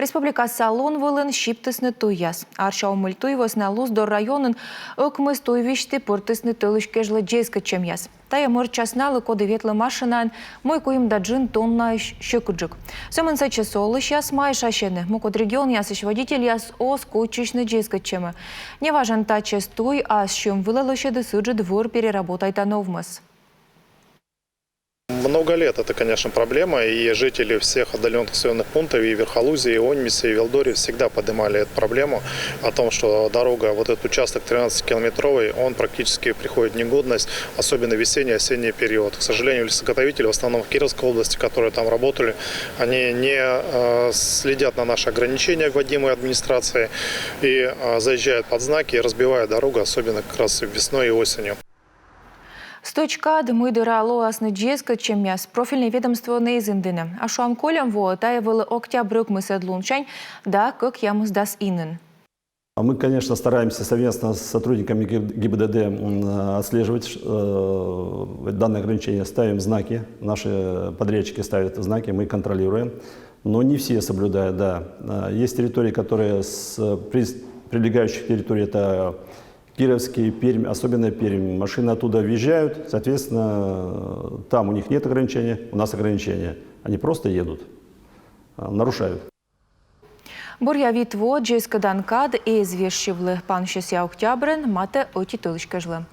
Республика Салон вылын шиптысны туяс. Аршау мультуйвос на Луздор районын ыкмыз туйвишты портысны тылышкежлы джейска чемяс. Тая морчасналы коды ветлы машинан мой куим даджин тонна щекуджик. Сымынса часолы щас май шашены. Мукот регион ясыш водитель яс ос кучишны джейска чемы. Не важен та честуй, а с чем вылалощеды сыджи двор переработай тановмас. Много лет это, конечно, проблема, и жители всех отдаленных населенных пунктов, и Верхолузии, и Оньмисе, и Велдоре всегда поднимали эту проблему о том, что дорога, вот этот участок 13-километровый, он практически приходит в негодность, особенно весенний-осенний период. К сожалению, лесозаготовители, в основном в Кировской области, которые там работали, они не следят на наши ограничения, вводимые администрацией, и заезжают под знаки и разбивают дорогу, особенно как раз весной и осенью. Сточка дмыдыра лоасны джеска чемяс профильное ведомство на изындыны. А шуам колям во таевалы октябрюк мы седлунчань, да как ямус дас инын. Мы, конечно, стараемся совместно с сотрудниками ГИБДД отслеживать данные ограничения, ставим знаки, наши подрядчики ставят знаки, мы контролируем, но не все соблюдают, да. Есть территории, которые с прилегающих территорий, это Кировский, Пермь, особенно Пермь. Машины оттуда въезжают, соответственно, там у них нет ограничения, у нас ограничения. Они просто едут, нарушают. Буря витво джейска данкад и извещивлы пан 6 октябрен мате оти тылышкажлы.